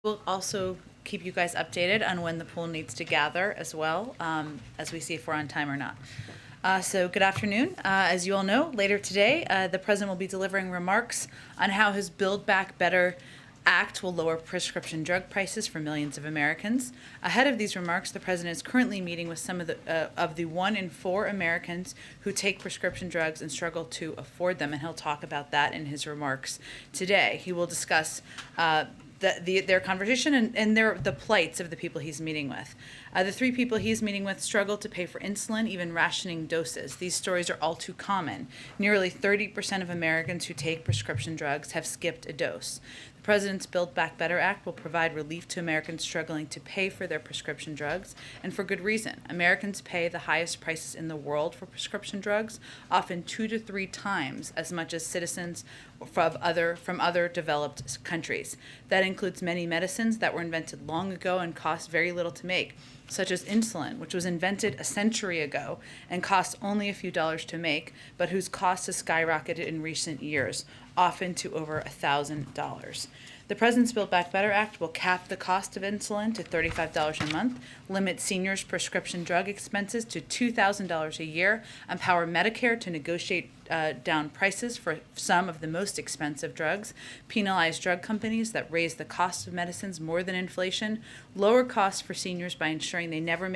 We'll also keep you guys updated on when the pool needs to gather as well, as we see if we're on time or not. So good afternoon. As you all know, later today, the President will be delivering remarks on how his Build Back Better Act will lower prescription drug prices for millions of Americans. Ahead of these remarks, the President is currently meeting with some of the 1 in 4 Americans who take prescription drugs and struggle to afford them, and he'll talk about that in his remarks today. He will discuss their conversation and the plights of the people he's meeting with. The 3 people he's meeting with struggle to pay for insulin, even rationing doses. These stories are all too common. Nearly 30% of Americans who take prescription drugs have skipped a dose. The President's Build Back Better Act will provide relief to Americans struggling to pay for their prescription drugs, and for good reason. Americans pay the highest prices in the world for prescription drugs, often 2 to 3 times as much as citizens from other developed countries. That includes many medicines that were invented long ago and cost very little to make, such as insulin, which was invented a century ago and costs only a few dollars to make, but whose cost has skyrocketed in recent years, often to over $1,000. The President's Build Back Better Act will cap the cost of insulin to $35 a month, limit seniors' prescription drug expenses to $2,000 a year, empower Medicare to negotiate down prices for some of the most expensive drugs, penalize drug companies that raise the cost of medicines more than inflation, lower costs for seniors by ensuring they never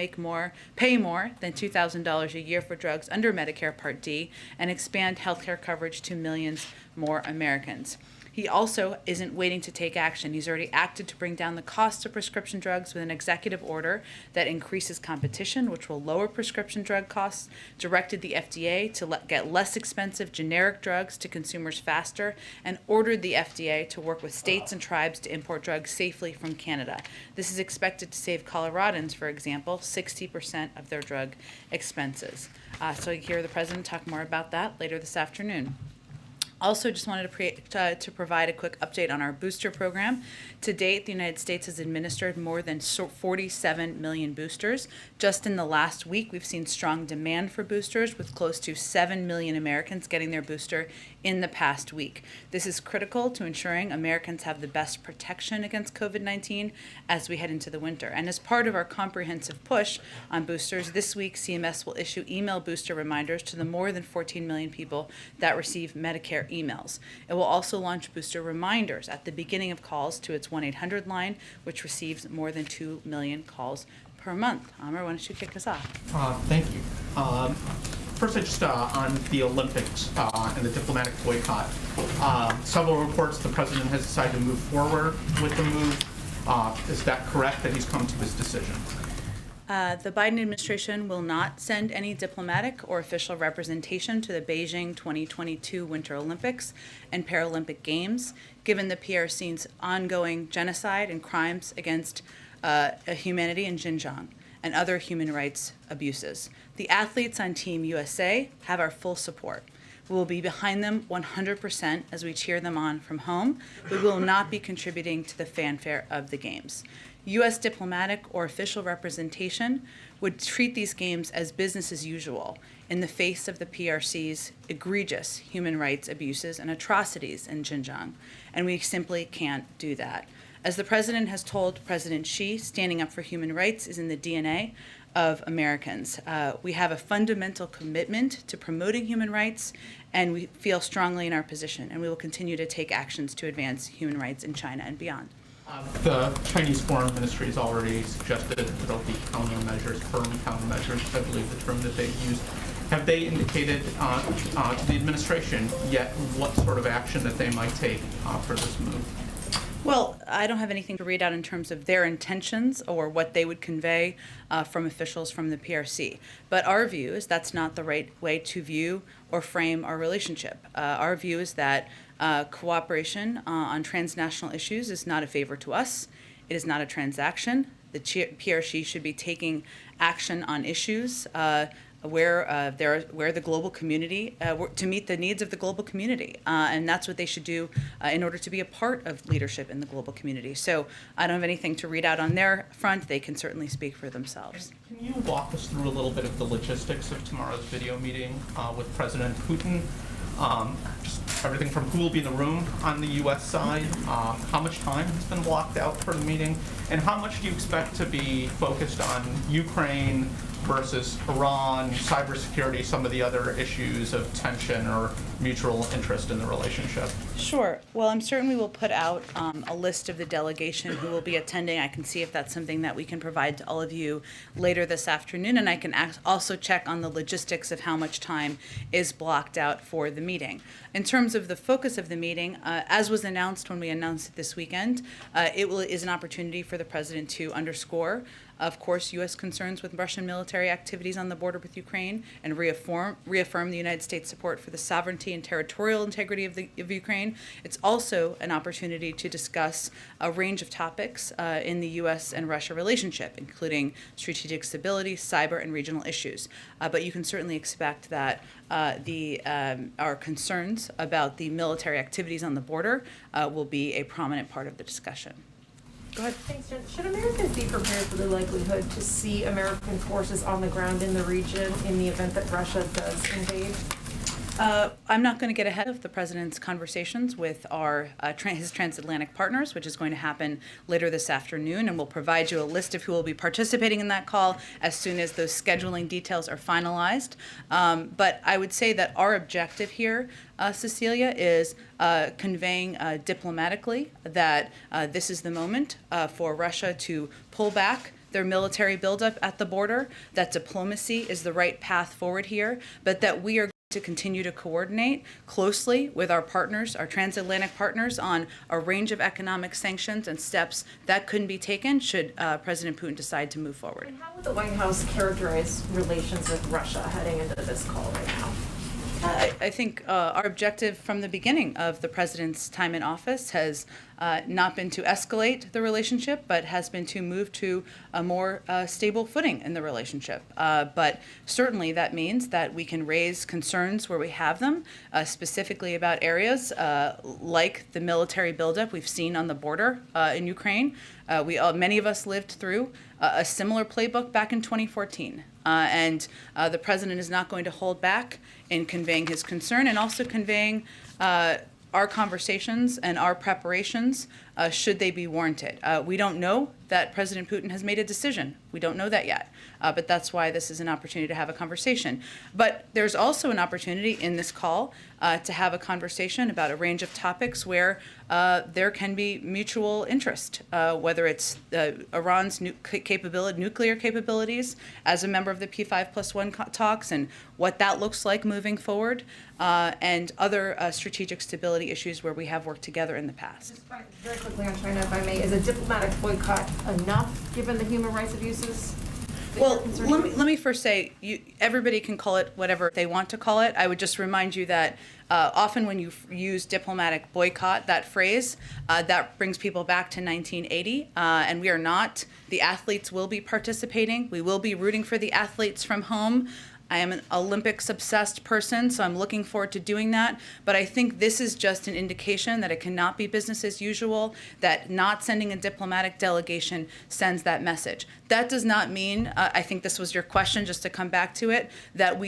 pay more than $2,000 a year for drugs under Medicare Part D, and expand healthcare coverage to millions more Americans. He also isn't waiting to take action. He's already acted to bring down the cost of prescription drugs with an executive order that increases competition, which will lower prescription drug costs, directed the FDA to get less expensive generic drugs to consumers faster, and ordered the FDA to work with states and tribes to import drugs safely from Canada. This is expected to save Coloradans, for example, 60% of their drug expenses. So you hear the President talk more about that later this afternoon. Also, just wanted to provide a quick update on our booster program. To date, the United States has administered more than 47 million boosters. Just in the last week, we've seen strong demand for boosters, with close to 7 million Americans getting their booster in the past week. This is critical to ensuring Americans have the best protection against COVID-19 as we head into the winter. And as part of our comprehensive push on boosters, this week CMS will issue email booster reminders to the more than 14 million people that receive Medicare emails. It will also launch booster reminders at the beginning of calls to its 1-800 line, which receives more than 2 million calls per month. Amr, why don't you kick us off? Thank you. First, just on the Olympics and the diplomatic boycott. Several reports the President has decided to move forward with the move. Is that correct, that he's come to his decision? The Biden administration will not send any diplomatic or official representation to the Beijing 2022 Winter Olympics and Paralympic Games, given the PRC's ongoing genocide and crimes against humanity in Xinjiang and other human rights abuses. The athletes on Team USA have our full support. We will be behind them 100% as we cheer them on from home, but we will not be contributing to the fanfare of the Games. U.S. diplomatic or official representation would treat these games as business as usual in the face of the PRC's egregious human rights abuses and atrocities in Xinjiang, and we simply can't do that. As the President has told President Xi, standing up for human rights is in the DNA of Americans. We have a fundamental commitment to promoting human rights, and we feel strongly in our position, and we will continue to take actions to advance human rights in China and beyond. The Chinese Foreign Ministry has already suggested that there'll be countermeasures, firm countermeasures, I believe the term that they've used. Have they indicated to the administration yet what sort of action that they might take for this move? Well, I don't have anything to read out in terms of their intentions or what they would convey from officials from the PRC. But our view is that's not the right way to view or frame our relationship. Our view is that cooperation on transnational issues is not a favor to us. It is not a transaction. The PRC should be taking action on issues where the global community, to meet the needs of the global community. And that's what they should do in order to be a part of leadership in the global community. So I don't have anything to read out on their front. They can certainly speak for themselves. Can you walk us through a little bit of the logistics of tomorrow's video meeting with President Putin? Just everything from who will be in the room on the U.S. side, how much time has been blocked out for the meeting, and how much do you expect to be focused on Ukraine versus Iran, cybersecurity, some of the other issues of tension or mutual interest in the relationship? Sure. Well, I'm certain we will put out a list of the delegation who will be attending. I can see if that's something that we can provide to all of you later this afternoon, and I can also check on the logistics of how much time is blocked out for the meeting. In terms of the focus of the meeting, as was announced when we announced it this weekend, is an opportunity for the president to underscore, of course, U.S. concerns with Russian military activities on the border with Ukraine and reaffirm the United States support for the sovereignty and territorial integrity of Ukraine. It's also an opportunity to discuss a range of topics in the U.S. and Russia relationship, including strategic stability, cyber, and regional issues. But you can certainly expect that our concerns about the military activities on the border will be a prominent part of the discussion. Go ahead. Thanks, Jen. Should Americans be prepared for the likelihood to see American forces on the ground in the region in the event that Russia does invade? I'm not going to get ahead of the president's conversations with his transatlantic partners, which is going to happen later this afternoon, and we'll provide you a list of who will be participating in that call as soon as those scheduling details are finalized. But I would say that our objective here, Cecilia, is conveying diplomatically that this is the moment for Russia to pull back their military buildup at the border, that diplomacy is the right path forward here, but that we are to continue to coordinate closely with our partners, our transatlantic partners, on a range of economic sanctions and steps that couldn't be taken should President Putin decide to move forward. And how would the White House characterize relations with Russia heading into this call right now? I think our objective from the beginning of the president's time in office has not been to escalate the relationship, but has been to move to a more stable footing in the relationship. But certainly that means that we can raise concerns where we have them, specifically about areas like the military buildup we've seen on the border in Ukraine. Many of us lived through a similar playbook back in 2014. And the president is not going to hold back in conveying his concern and also conveying our conversations and our preparations should they be warranted. We don't know that President Putin has made a decision. We don't know that yet. But that's why this is an opportunity to have a conversation. But there's also an opportunity in this call to have a conversation about a range of topics where there can be mutual interest, whether it's Iran's nuclear capabilities as a member of the P5+1 talks and what that looks like moving forward, and other strategic stability issues where we have worked together in the past. Just very quickly on China, if I may, is a diplomatic boycott enough given the human rights abuses? Well, let me first say, everybody can call it whatever they want to call it. I would just remind you that often when you use diplomatic boycott, that phrase, that brings people back to 1980, and we are not. The athletes will be participating. We will be rooting for the athletes from home. I am an Olympics-obsessed person, so I'm looking forward to doing that. But I think this is just an indication that it cannot be business as usual, that not sending a diplomatic delegation sends that message. That does not mean, I think this was your question, just to come back to it, that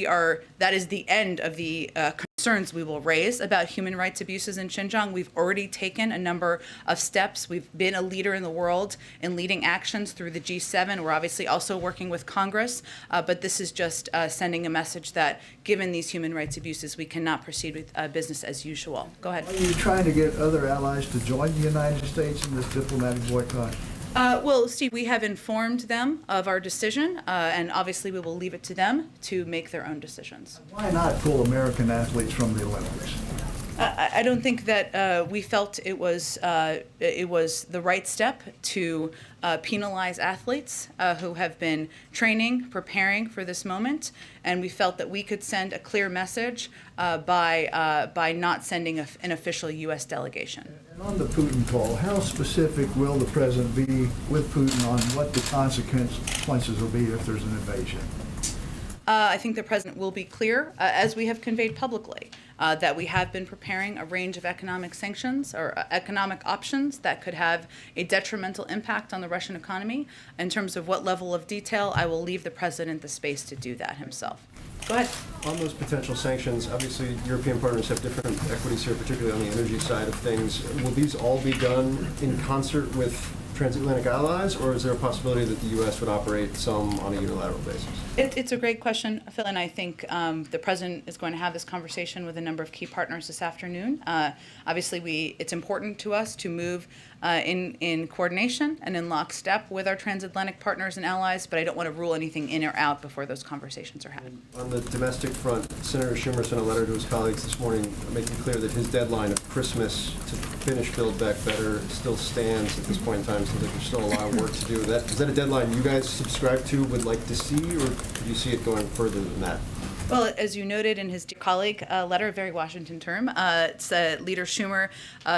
is the end of the concerns we will raise about human rights abuses in Xinjiang. We've already taken a number of steps. We've been a leader in the world in leading actions through the G7. We're obviously also working with Congress, but this is just sending a message that given these human rights abuses, we cannot proceed with business as usual. Go ahead. Are you trying to get other allies to join the United States in this diplomatic boycott? Well, Steve, we have informed them of our decision, and obviously we will leave it to them to make their own decisions. Why not pull American athletes from the Olympics? I don't think that we felt it was the right step to penalize athletes who have been training, preparing for this moment, and we felt that we could send a clear message by not sending an official U.S. delegation. And on the Putin call, how specific will the president be with Putin on what the consequences will be if there's an invasion? I think the president will be clear, as we have conveyed publicly. that we have been preparing a range of economic sanctions or economic options that could have a detrimental impact on the Russian economy. In terms of what level of detail, I will leave the president the space to do that himself. Go ahead. On those potential sanctions, obviously European partners have different equities here, particularly on the energy side of things. Will these all be done in concert with transatlantic allies, or is there a possibility that the U.S. would operate some on a unilateral basis? It's a great question, Phil, and I think the president is going to have this conversation with a number of key partners this afternoon. Obviously, it's important to us to move in coordination and in lockstep with our transatlantic partners and allies, but I don't want to rule anything in or out before those conversations are had. On the domestic front, Senator Schumer sent a letter to his colleagues this morning making clear that his deadline of Christmas to finish Build Back Better still stands at this point in time. Seems like there's still a lot of work to do. Is that a deadline you guys subscribe to, would like to see, or do you see it going further than that? Well, as you noted in his colleague letter, very Washington term, Leader Schumer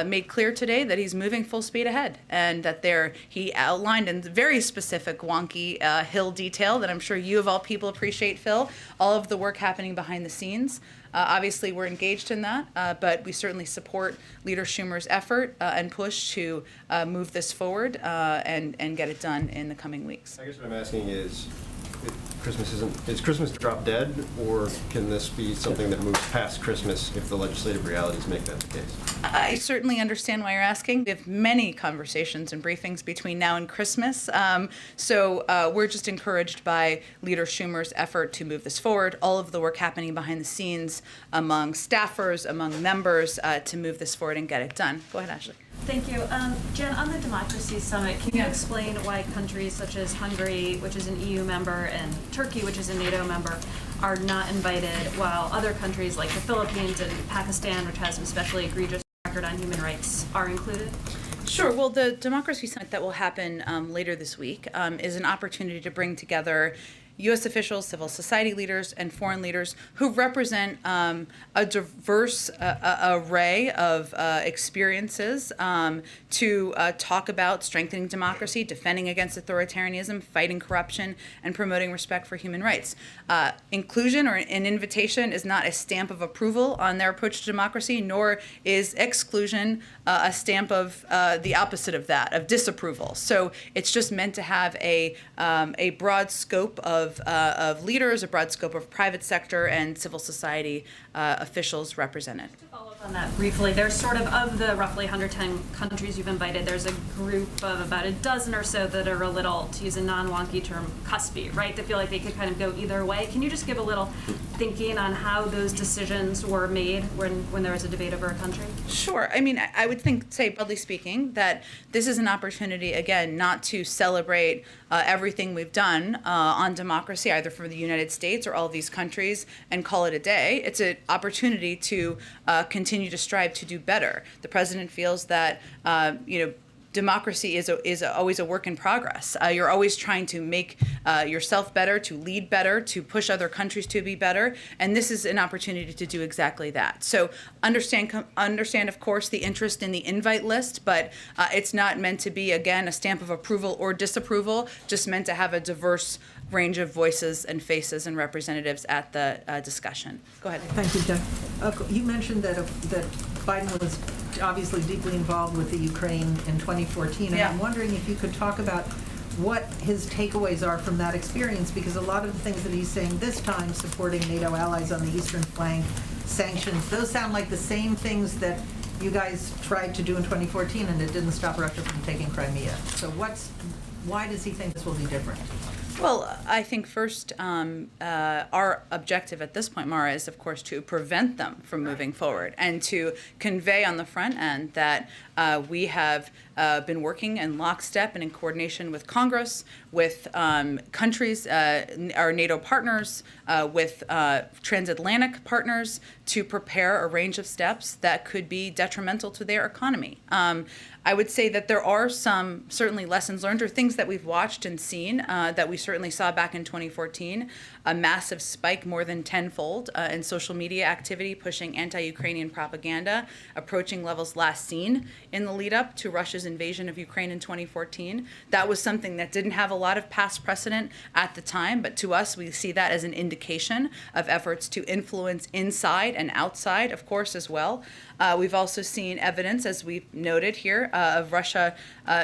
made clear today that he's moving full speed ahead, and that he outlined in very specific wonky Hill detail that I'm sure you of all people appreciate, Phil, all of the work happening behind the scenes. Obviously, we're engaged in that, but we certainly support Leader Schumer's effort and push to move this forward and get it done in the coming weeks. I guess what I'm asking is Christmas drop dead, or can this be something that moves past Christmas if the legislative realities make that the case? I certainly understand why you're asking. We have many conversations and briefings between now and Christmas, so we're just encouraged by Leader Schumer's effort to move this forward, all of the work happening behind the scenes among staffers, among members, to move this forward and get it done. Go ahead, Ashley. Thank you. Jen, on the Democracy Summit, can you explain why countries such as Hungary, which is an EU member, and Turkey, which is a NATO member, are not invited, while other countries like the Philippines and Pakistan, which has an especially egregious record on human rights, are included? Sure. Well, the Democracy Summit that will happen later this week is an opportunity to bring together U.S. officials, civil society leaders, and foreign leaders who represent a diverse array of experiences to talk about strengthening democracy, defending against authoritarianism, fighting corruption, and promoting respect for human rights. Inclusion or an invitation is not a stamp of approval on their approach to democracy, nor is exclusion a stamp of the opposite of that, of disapproval. So it's just meant to have a broad scope of leaders, a broad scope of private sector and civil society officials represented. To follow up on that briefly, there's sort of the roughly 110 countries you've invited, there's a group of about a dozen or so that are a little, to use a non-wonky term, cuspy, right? That feel like they could kind of go either way. Can you just give a little thinking on how those decisions were made when there was a debate over a country? Sure. I mean, I would say, broadly speaking, that this is an opportunity, again, not to celebrate everything we've done on democracy, either for the United States or all of these countries, and call it a day. It's an opportunity to continue to strive to do better. The president feels that, democracy is always a work in progress. You're always trying to make yourself better, to lead better, to push other countries to be better, and this is an opportunity to do exactly that. So understand, of course, the interest in the invite list, but it's not meant to be, again, a stamp of approval or disapproval, just meant to have a diverse range of voices and faces and representatives at the discussion. Go ahead. Thank you, Jen. You mentioned that Biden was obviously deeply involved with the Ukraine in 2014, and I'm wondering if you could talk about what his takeaways are from that experience, because a lot of the things that he's saying this time, supporting NATO allies on the eastern flank, sanctions, those sound like the same things that you guys tried to do in 2014, and it didn't stop Russia from taking Crimea. So why does he think this will be different? Well, I think first, our objective at this point, Mara, is, of course, to prevent them from moving forward and to convey on the front end that we have been working in lockstep and in coordination with Congress, with countries, our NATO partners, with transatlantic partners, to prepare a range of steps that could be detrimental to their economy. I would say that there are some certainly lessons learned or things that we've watched and seen that we certainly saw back in 2014, a massive spike more than tenfold in social media activity pushing anti-Ukrainian propaganda, approaching levels last seen in the lead up to Russia's invasion of Ukraine in 2014. That was something that didn't have a lot of past precedent at the time, but to us, we see that as an indication of efforts to influence inside and outside, of course, as well. We've also seen evidence, as we've noted here, of Russia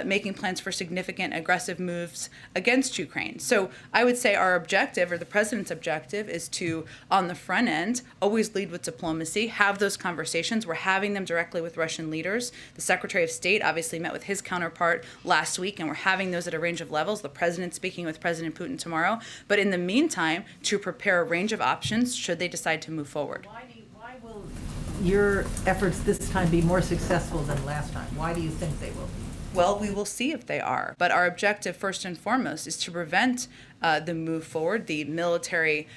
making plans for significant aggressive moves against Ukraine. So I would say our objective, or the president's objective, is to, on the front end, always lead with diplomacy, have those conversations. We're having them directly with Russian leaders. The Secretary of State obviously met with his counterpart last week, and we're having those at a range of levels. The president speaking with President Putin tomorrow. But in the meantime, to prepare a range of options should they decide to move forward. Why will your efforts this time be more successful than last time? Why do you think they will be? Well, we will see if they are. But our objective, first and foremost, is to prevent the move forward, the military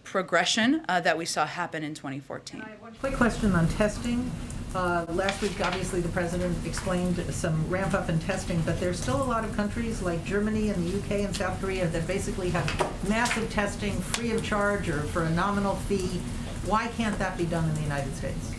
progression that we saw happen in 2014. I have one quick question on testing. Last week, obviously, the president explained some ramp up in testing, but there's still a lot of countries like Germany and the UK and South Korea that basically have massive testing free of charge or for a nominal fee. Why can't that be done in the United States?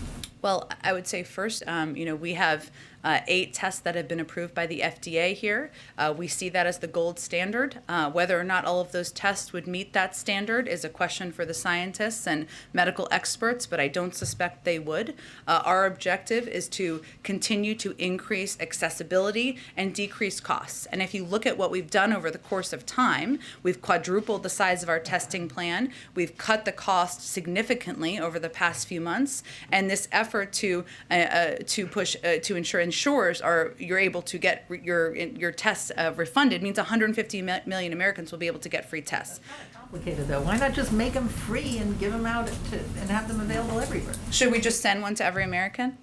Well, I would say first, we have 8 tests that have been approved by the FDA here. We see that as the gold standard. Whether or not all of those tests would meet that standard is a question for the scientists and medical experts, but I don't suspect they would. Our objective is to continue to increase accessibility and decrease costs. And if you look at what we've done over the course of time, we've quadrupled the size of our testing plan. We've cut the cost significantly over the past few months, and this effort to ensure insurers you're able to get your tests refunded means 150 million Americans will be able to get free tests. Complicated though. Why not just make them free and give them out and have them available everywhere? Should we just send one to every American?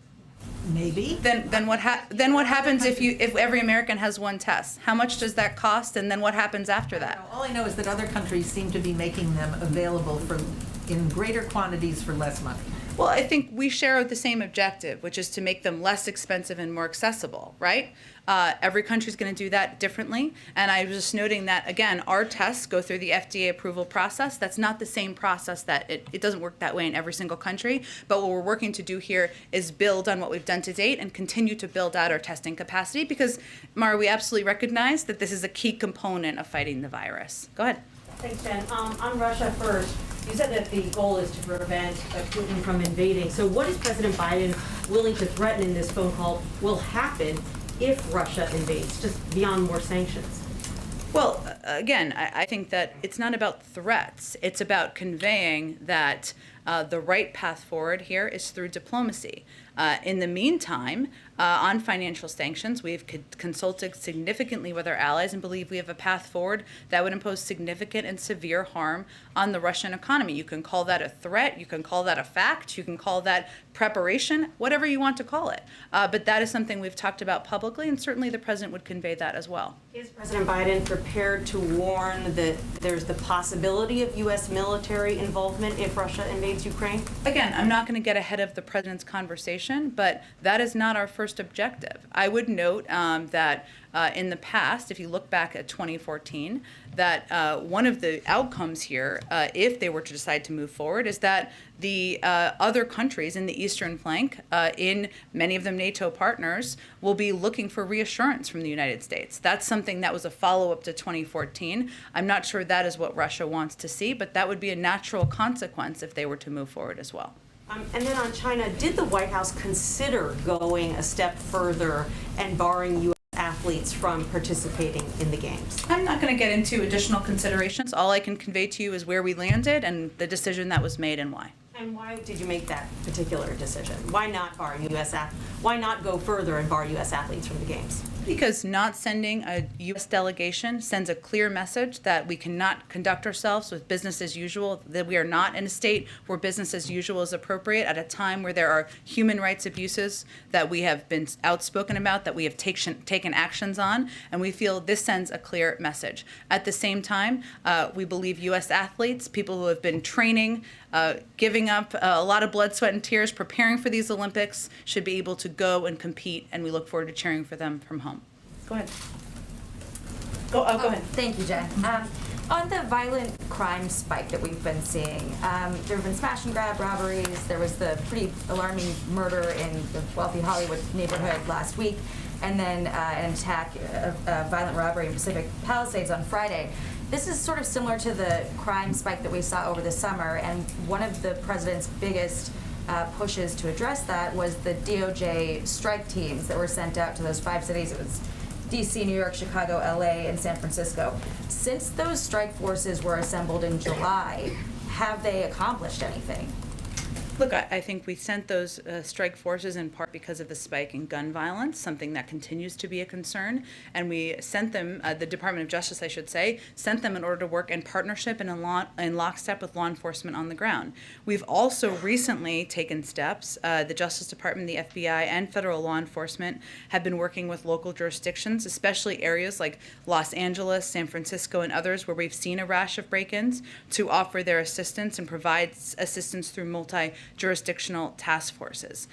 Maybe. Then what happens if every American has one test? How much does that cost, and then what happens after that? All I know is that other countries seem to be making them available in greater quantities for less money. Well, I think we share the same objective, which is to make them less expensive and more accessible, right? Every country is going to do that differently. And I was just noting that, again, our tests go through the FDA approval process. That's not the same process that it doesn't work that way in every single country. But what we're working to do here is build on what we've done to date and continue to build out our testing capacity because, Mara, we absolutely recognize that this is a key component of fighting the virus. Go ahead. Thanks, Jen. On Russia first, you said that the goal is to prevent Putin from invading. So what is President Biden willing to threaten in this phone call will happen if Russia invades, just beyond more sanctions? Well, again, I think that it's not about threats. It's about conveying that the right path forward here is through diplomacy. In the meantime, on financial sanctions, we've consulted significantly with our allies and believe we have a path forward that would impose significant and severe harm on the Russian economy. You can call that a threat, you can call that a fact, you can call that preparation, whatever you want to call it. But that is something we've talked about publicly, and certainly the president would convey that as well. Is President Biden prepared to warn that there's the possibility of U.S. military involvement if Russia invades Ukraine? Again, I'm not going to get ahead of the president's conversation, but that is not our first objective. I would note that in the past, if you look back at 2014, that one of the outcomes here, if they were to decide to move forward, is that the other countries in the eastern flank, in many of them NATO partners, will be looking for reassurance from the United States. That's something that was a follow-up to 2014. I'm not sure that is what Russia wants to see, but that would be a natural consequence if they were to move forward as well. And then on China, did the White House consider going a step further and barring U.S. athletes from participating in the games? I'm not going to get into additional considerations. All I can convey to you is where we landed and the decision that was made and why. And why did you make that particular decision? Why not bar U.S. Why not go further and bar U.S. athletes from the games? Because not sending a U.S. delegation sends a clear message that we cannot conduct ourselves with business as usual, that we are not in a state where business as usual is appropriate at a time where there are human rights abuses that we have been outspoken about, that we have taken actions on, and we feel this sends a clear message. At the same time, we believe U.S. athletes, people who have been training, giving up a lot of blood, sweat, and tears, preparing for these Olympics, should be able to go and compete, and we look forward to cheering for them from home. Go ahead. Go ahead. Thank you, Jen. On the violent crime spike that we've been seeing, there have been smash and grab robberies. There was the pretty alarming murder in the wealthy Hollywood neighborhood last week. and then an attack, a violent robbery in Pacific Palisades on Friday. This is sort of similar to the crime spike that we saw over the summer, and one of the president's biggest pushes to address that was the DOJ strike teams that were sent out to those 5 cities. It was DC, New York, Chicago, LA, and San Francisco. Since those strike forces were assembled in July, have they accomplished anything? Look, I think we sent those strike forces in part because of the spike in gun violence, something that continues to be a concern. And we sent them, the Department of Justice, I should say, sent them in order to work in partnership and in lockstep with law enforcement on the ground. We've also recently taken steps. The Justice Department, the FBI, and federal law enforcement have been working with local jurisdictions, especially areas like Los Angeles, San Francisco, and others where we've seen a rash of break-ins, to offer their assistance and provide assistance through multi-jurisdictional task forces.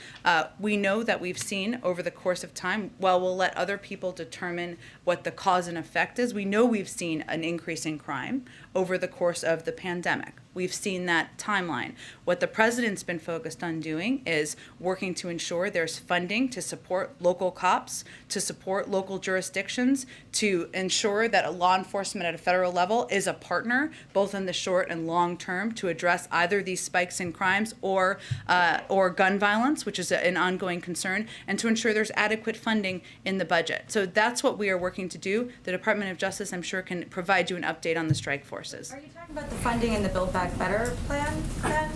We know that we've seen over the course of time, while we'll let other people determine what the cause and effect is, we know we've seen an increase in crime over the course of the pandemic. We've seen that timeline. What the president's been focused on doing is working to ensure there's funding to support local cops, to support local jurisdictions, to ensure that a law enforcement at a federal level is a partner, both in the short and long term, to address either these spikes in crimes or gun violence, which is an ongoing concern, and to ensure there's adequate funding in the budget. So that's what we are working to do. The Department of Justice, I'm sure, can provide you an update on the strike forces. Are you talking about the funding in the Build Back Better plan then?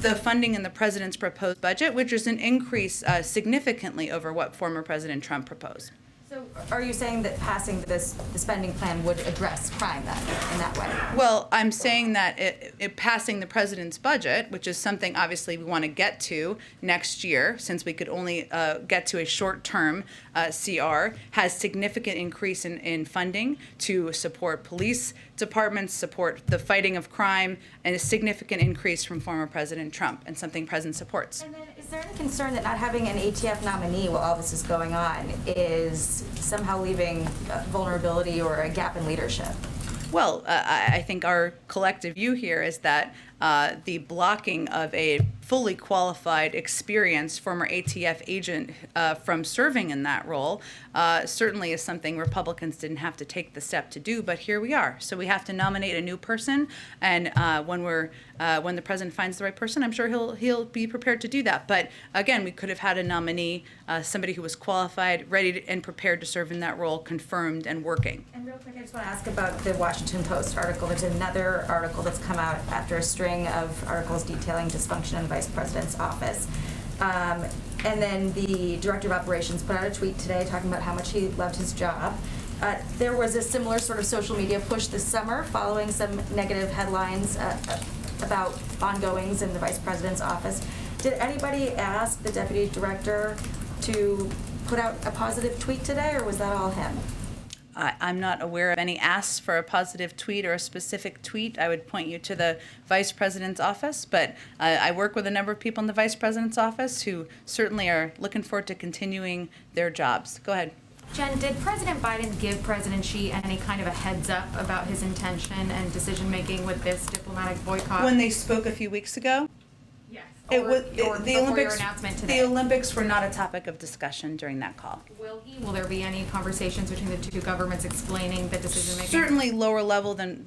The funding in the president's proposed budget, which is an increase significantly over what former President Trump proposed. So are you saying that passing the spending plan would address crime then, in that way? Well, I'm saying that it passing the president's budget, which is something obviously we want to get to next year, since we could only get to a short-term CR, has significant increase in funding to support police departments, support the fighting of crime, and a significant increase from former President Trump, and something President supports. And then is there any concern that not having an ATF nominee while all this is going on is somehow leaving vulnerability or a gap in leadership? Well, I think our collective view here is that the blocking of a fully qualified, experienced former ATF agent from serving in that role certainly is something Republicans didn't have to take the step to do, but here we are. So we have to nominate a new person, and when the president finds the right person, I'm sure he'll be prepared to do that. But again, we could have had a nominee, somebody who was qualified, ready and prepared to serve in that role, confirmed and working. And real quick, I just want to ask about the Washington Post article. There's another article that's come out after a string of articles detailing dysfunction in the vice president's office. And then the director of operations put out a tweet today talking about how much he loved his job. There was a similar sort of social media push this summer following some negative headlines about ongoings in the vice president's office. Did anybody ask the deputy director to put out a positive tweet today, or was that all him? I'm not aware of any asks for a positive tweet or a specific tweet. I would point you to the vice president's office, but I work with a number of people in the vice president's office who certainly are looking forward to continuing their jobs. Go ahead. Jen, did President Biden give President Xi any kind of a heads up about his intention and decision-making with this diplomatic boycott? When they spoke a few weeks ago? Yes. It Or was before the your Olympics. announcement today? The Olympics were not a topic of discussion during that call. Will he? Will there be any conversations between the two governments explaining the decision-making? Certainly lower level than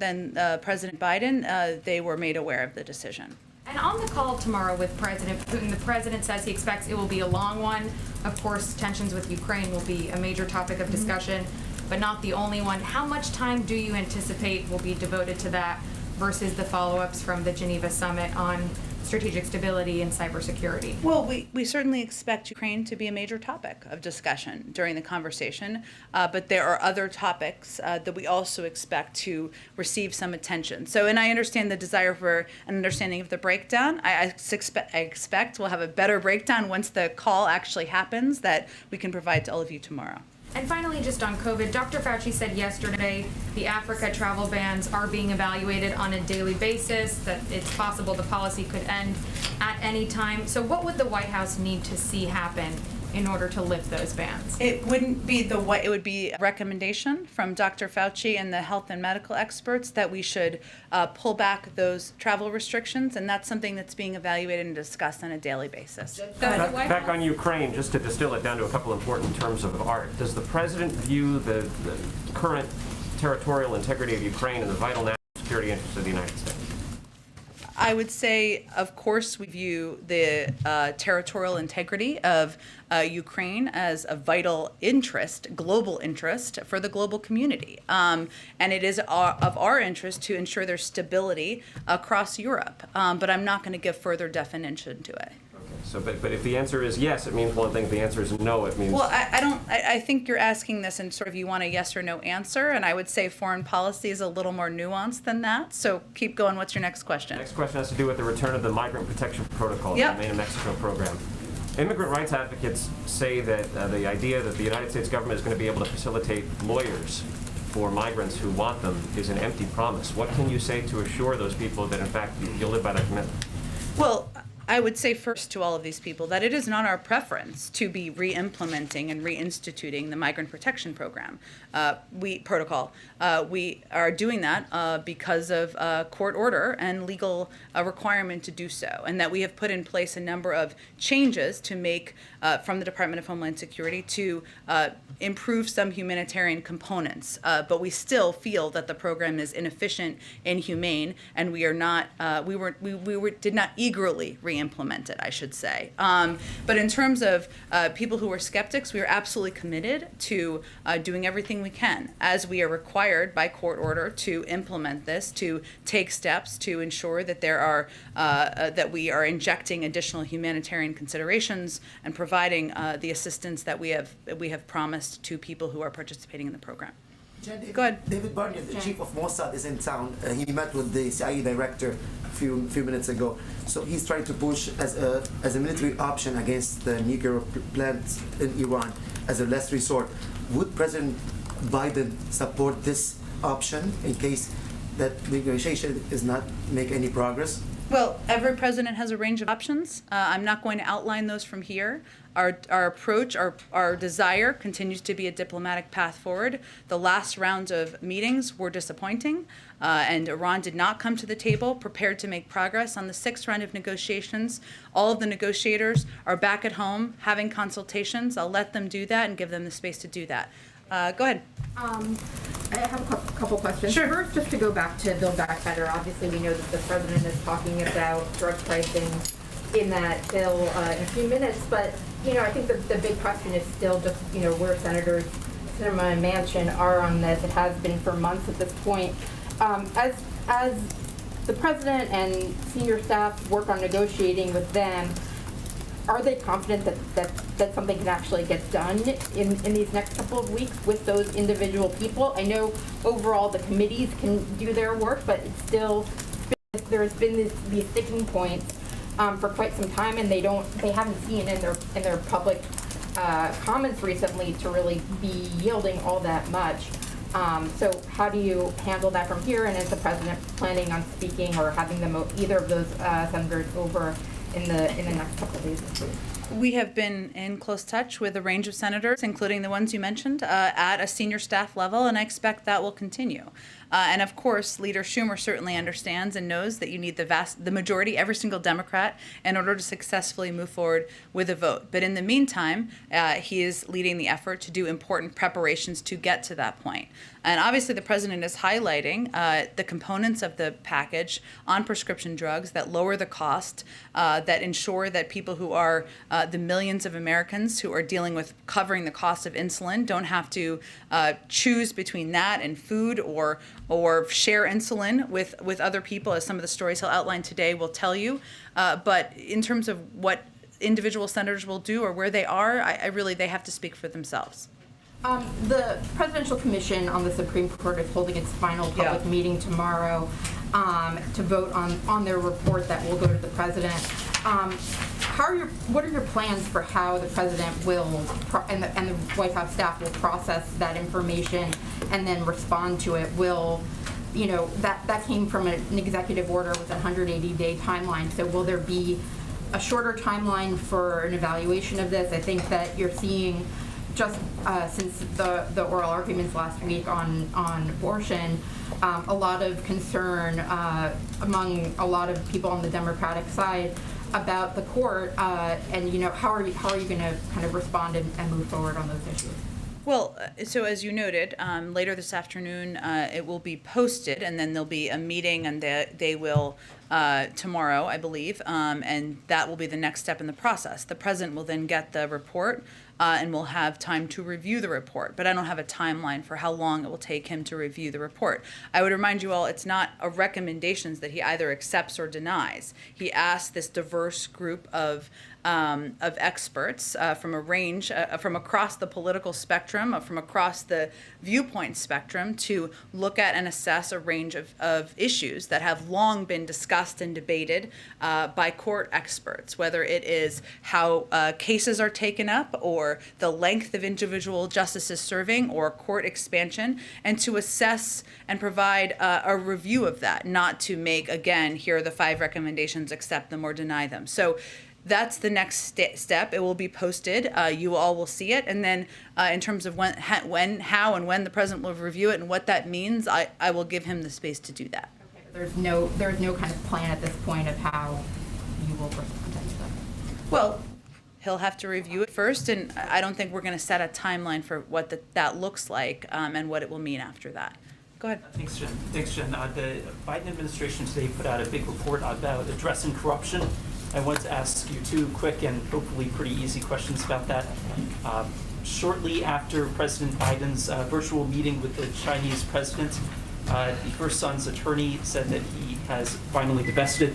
President Biden. They were made aware of the decision. And on the call tomorrow with President Putin, the president says he expects it will be a long one. Of course, tensions with Ukraine will be a major topic of discussion, but not the only one. How much time do you anticipate will be devoted to that versus the follow-ups from the Geneva summit on strategic stability and cybersecurity? Well, we certainly expect Ukraine to be a major topic of discussion during the conversation, but there are other topics that we also expect to receive some attention. So, and I understand the desire for an understanding of the breakdown. I expect we'll have a better breakdown once the call actually happens that we can provide to all of you tomorrow. And finally, just on COVID, Dr. Fauci said yesterday the Africa travel bans are being evaluated on a daily basis, that it's possible the policy could end at any time. So what would the White House need to see happen in order to lift those bans? It wouldn't be it would be a recommendation from Dr. Fauci and the health and medical experts that we should pull back those travel restrictions, and that's something that's being evaluated and discussed on a daily basis. Back on Ukraine, just to distill it down to a couple important terms of art, does the president view the current territorial integrity of Ukraine and the vital national security interests of the United States? I would say, of course, we view the territorial integrity of Ukraine as a vital interest, global interest for the global community. And it is of our interest to ensure there's stability across Europe. But I'm not going to give further definition to it. So, but if the answer is yes, it means one thing. If the answer is no, it means... Well, I think you're asking this and sort of you want a yes or no answer, and I would say foreign policy is a little more nuanced than that. So keep going. What's your next question? Next question has to do with the return of the Migrant Protection Protocol, Yep. the Maine and Mexico program. Immigrant rights advocates say that the idea that the United States government is going to be able to facilitate lawyers for migrants who want them is an empty promise. What can you say to assure those people that, in fact, you'll live by that commitment? Well, I would say first to all of these people that it is not our preference to be re-implementing and reinstituting the Migrant Protection Program protocol. We are doing that because of court order and legal requirement to do so, and that we have put in place a number of changes to make from the Department of Homeland Security to improve some humanitarian components. But we still feel that the program is inefficient, inhumane, and we are not. Did not eagerly re-implement it, I should say. But in terms of people who are skeptics, we are absolutely committed to doing everything we can, as we are required by court order to implement this, to take steps to ensure that there are that we are injecting additional humanitarian considerations and providing the assistance that we have promised to people who are participating in the program. Go ahead. David Barney, the chief of Mossad, is in town. He met with the CIA director a few minutes ago. So he's trying to push as a military option against the nuclear plants in Iran as a last resort. Would President Biden support this option in case that negotiation does not make any progress? Well, every president has a range of options. I'm not going to outline those from here. Our approach, our desire continues to be a diplomatic path forward. The last round of meetings were disappointing, and Iran did not come to the table prepared to make progress. On the sixth round of negotiations, all of the negotiators are back at home having consultations. I'll let them do that and give them the space to do that. Go ahead. I have a couple questions. Sure. First, just to go back to Build Back Better, obviously we know that the president is talking about drug pricing in that bill in a few minutes, but I think the big question is still just where Senators Sinema and Manchin are on this. It has been for months at this point. As the president and senior staff work on negotiating with them, are they confident that something can actually get done in these next couple of weeks with those individual people? I know overall the committees can do their work, but it's still, there's been these sticking points for quite some time, and they haven't seen in their public comments recently to really be yielding all that much. So how do you handle that from here? And is the president planning on speaking or having either of those senators over in the next couple of days? We have been in close touch with a range of senators, including the ones you mentioned, at a senior staff level, and I expect that will continue. And of course, Leader Schumer certainly understands and knows that you need the majority, every single Democrat, in order to successfully move forward with a vote. But in the meantime, he is leading the effort to do important preparations to get to that point. And obviously, the president is highlighting the components of the package on prescription drugs that lower the cost, that ensure that people who are the millions of Americans who are dealing with covering the cost of insulin don't have to choose between that and food or share insulin with other people, as some of the stories he'll outline today will tell you. But in terms of what individual senators will do or where they are, they have to speak for themselves. The Presidential Commission on the Supreme Court is holding its final public meeting tomorrow to vote on their report that will go to the president. What are your plans for how the president will and the White House staff will process that information and then respond to it? That came from an executive order with a 180-day timeline. So will there be a shorter timeline for an evaluation of this. I think that you're seeing, just since the oral arguments last week on abortion, a lot of concern among a lot of people on the Democratic side about the court, and how are you going to kind of respond and move forward on those issues? Well, so as you noted, later this afternoon, it will be posted, and then there'll be a meeting, and they will, tomorrow, I believe, and that will be the next step in the process. The president will then get the report, and will have time to review the report, but I don't have a timeline for how long it will take him to review the report. I would remind you all, it's not a recommendations that he either accepts or denies. He asked this diverse group of experts from a range, from across the political spectrum, from across the viewpoint spectrum, to look at and assess a range of issues that have long been discussed and debated by court experts, whether it is how cases are taken up, or the length of individual justices serving, or court expansion, and to assess and provide a review of that, not to make, again, here are the 5 recommendations, accept them or deny them. So that's the next step. It will be posted. You all will see it. And then in terms of when, how, and when the president will review it and what that means, I will give him the space to do that. Okay, but there's no kind of plan at this point of how you will respond to that. Well, he'll have to review it first, and I don't think we're going to set a timeline for what that looks like and what it will mean after that. Go ahead. Thanks, Jen. The Biden administration today put out a big report about addressing corruption. I want to ask you 2 quick and hopefully pretty easy questions about that. Shortly after President Biden's virtual meeting with the Chinese president, the first son's attorney said that he has finally divested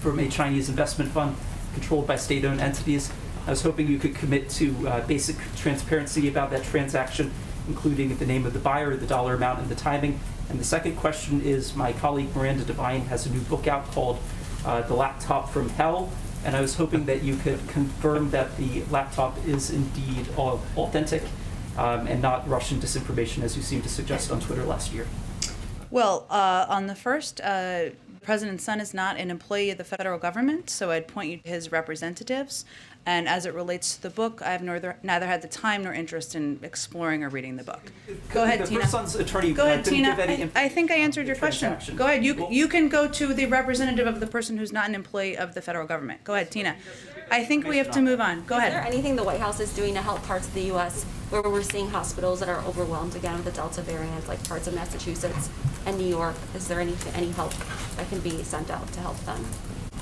from a Chinese investment fund controlled by state-owned entities. I was hoping you could commit to basic transparency about that transaction, including the name of the buyer, the dollar amount, and the timing. And the second question is, my colleague Miranda Devine has a new book out called The Laptop from Hell, and I was hoping that you could confirm that the laptop is indeed authentic and not Russian disinformation, as you seemed to suggest on Twitter last year. Well, on the first, the president's son is not an employee of the federal government, so I'd point you to his representatives. And as it relates to the book, I have neither had the time nor interest in exploring or reading the book. Go ahead, Tina. The first son's attorney Go ahead, didn't Tina. give any I think I answered your question. transaction. Go ahead. You can go to the representative of the person who's not an employee of the federal government. Go ahead, Tina. I think we have to move on. Go Is ahead. there anything the White House is doing to help parts of the U.S. where we're seeing hospitals that are overwhelmed again with the Delta variant, like parts of Massachusetts and New York? Is there any help that can be sent out to help them?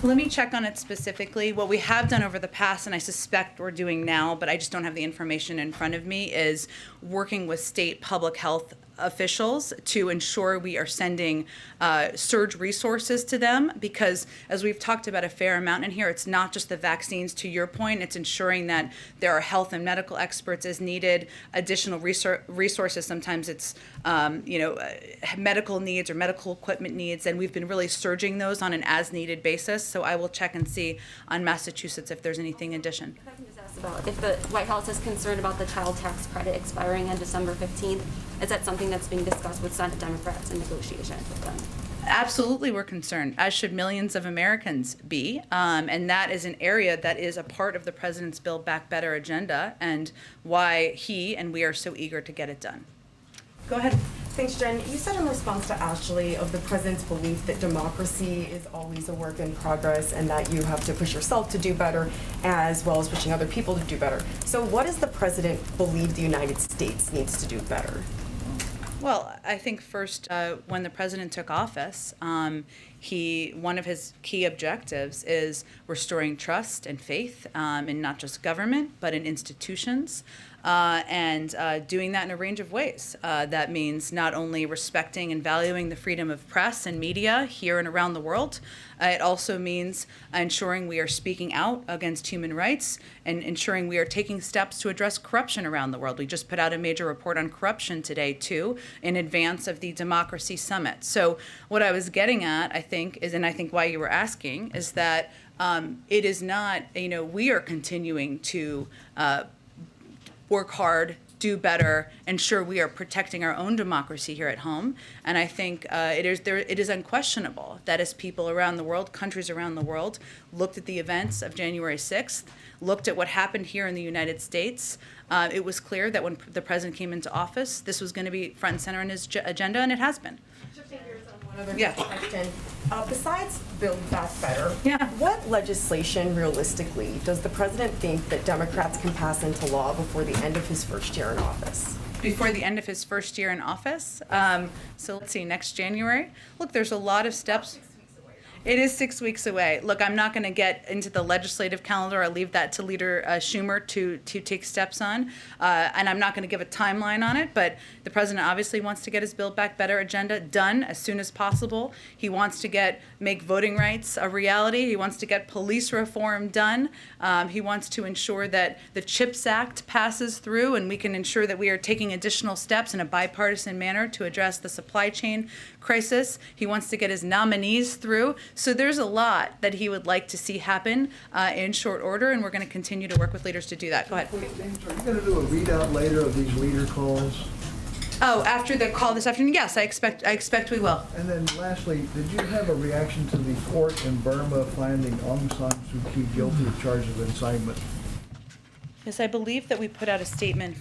Let me check on it specifically. What we have done over the past, and I suspect we're doing now, but I just don't have the information in front of me, is working with state public health officials to ensure we are sending surge resources to them, because as we've talked about a fair amount in here, it's not just the vaccines, to your point, it's ensuring that there are health and medical experts as needed, additional resources, sometimes it's medical needs or medical equipment needs, and we've been really surging those on an as needed basis. So I will check and see on Massachusetts if there's anything in addition. If I can just ask about, if the White House is concerned about the child tax credit expiring on December 15th, is that something that's being discussed with Senate Democrats in negotiations with them? Absolutely, we're concerned, as should millions of Americans be. And that is an area that is a part of the president's Build Back Better agenda, and why he and we are so eager to get it done. Go ahead. Thanks, Jen. You said in response to Ashley of the president's belief that democracy is always a work in progress and that you have to push yourself to do better as well as pushing other people to do better. So what does the president believe the United States needs to do better? Well, I think first, when the president took office, one of his key objectives is restoring trust and faith in not just government, but in institutions, and doing that in a range of ways. That means not only respecting and valuing the freedom of press and media here and around the world, it also means ensuring we are speaking out against human rights and ensuring we are taking steps to address corruption around the world. We just put out a major report on corruption today, too, in advance of the Democracy Summit. So what I was getting at, I think, is, and I think why you were asking, is that it is not, we are continuing to work hard do better, ensure we are protecting our own democracy here at home. And I think it is unquestionable that as people around the world, countries around the world, looked at the events of January 6th, looked at what happened here in the United States, it was clear that when the president came into office, this was going to be front and center on his agenda, and it has been. Shifting gears on one other Yeah. question. Besides Build Back Better, Yeah. what legislation realistically does the president think that Democrats can pass into law before the end of his first year in office? Before the end of his first year in office. So let's see, next January. Look, there's a lot of steps. It is 6 weeks away. Look, I'm not going to get into the legislative calendar. I'll leave that to Leader Schumer to take steps on. And I'm not going to give a timeline on it, but the president obviously wants to get his Build Back Better agenda done as soon as possible. He wants to make voting rights a reality. He wants to get police reform done. He wants to ensure that the CHIPS Act passes through and we can ensure that we are taking additional steps in a bipartisan manner to address the supply chain crisis. He wants to get his nominees through. So there's a lot that he would like to see happen in short order, and we're going to continue to work with leaders to do that. Go ahead. Are you going to do a readout later of these leader calls? Oh, after the call this afternoon, yes, I expect we will. And then lastly, did you have a reaction to the court in Burma finding Aung San Suu Kyi guilty of charges of incitement? Yes, I believe that we put out a statement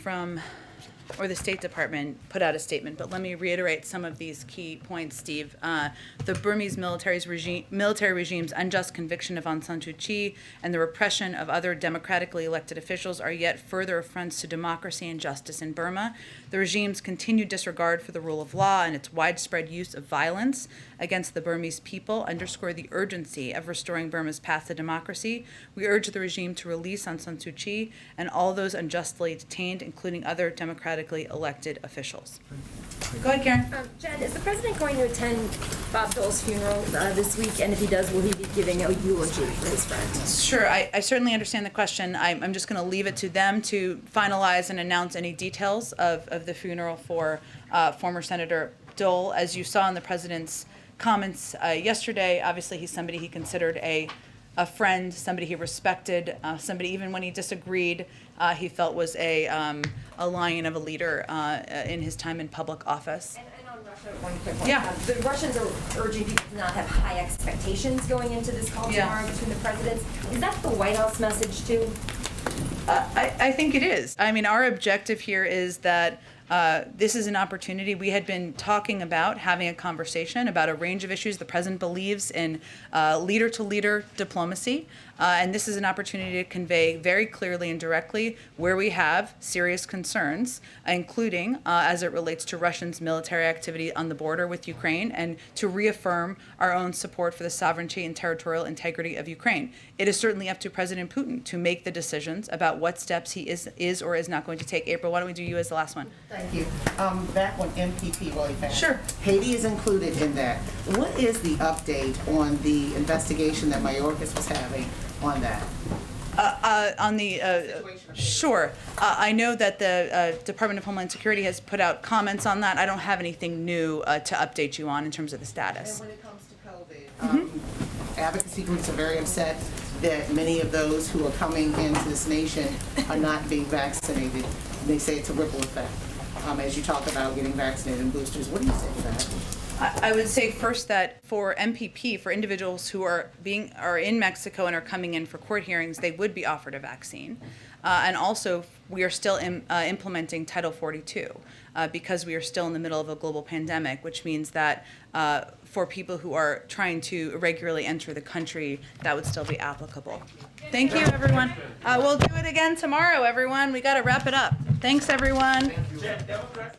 or the State Department put out a statement, but let me reiterate some of these key points, Steve. The Burmese military regime's unjust conviction of Aung San Suu Kyi and the repression of other democratically elected officials are yet further affronts to democracy and justice in Burma. The regime's continued disregard for the rule of law and its widespread use of violence against the Burmese people underscore the urgency of restoring Burma's path to democracy. We urge the regime to release Aung San Suu Kyi and all those unjustly detained, including other democratically elected officials. Go ahead, Karen. Jen, is the president going to attend Bob Dole's funeral this week? And if he does, will he be giving a eulogy for his friend? Sure, I certainly understand the question. I'm just going to leave it to them to finalize and announce any details of the funeral for former Senator Dole. As you saw in the president's comments yesterday, obviously he's somebody he considered a friend, somebody he respected, somebody even when he disagreed, he felt was a lion of a leader in his time in public office. And on Russia, one quick one. Yeah. The Russians are urging people to not have high expectations going into this call tomorrow between the presidents. Is that the White House message too? I think it is. I mean, our objective here is that this is an opportunity. We had been talking about having a conversation about a range of issues. The president believes in leader-to-leader diplomacy, and this is an opportunity to convey very clearly and directly where we have serious concerns, including as it relates to Russia's military activity on the border with Ukraine, and to reaffirm our own support for the sovereignty and territorial integrity of Ukraine. It is certainly up to President Putin to make the decisions about what steps he is or is not going to take. April, why don't we do you as the last one? Thank you. Back on MPP really fast. Sure. Haiti is included in that. What is the update on the investigation that Mayorkas was having on that? Sure. I know that the Department of Homeland Security has put out comments on that. I don't have anything new to update you on in terms of the status. And when it comes to COVID, advocacy groups are very upset that many of those who are coming into this nation are not being vaccinated. They say it's a ripple effect. As you talk about getting vaccinated and boosters, what do you say to that? I would say first that for MPP, for individuals who are in Mexico and are coming in for court hearings, they would be offered a vaccine. And also, we are still implementing Title 42 because we are still in the middle of a global pandemic, which means that for people who are trying to irregularly enter the country, that would still be applicable. Thank you, everyone. We'll do it again tomorrow, everyone. We got to wrap it up. Thanks, everyone. Democrats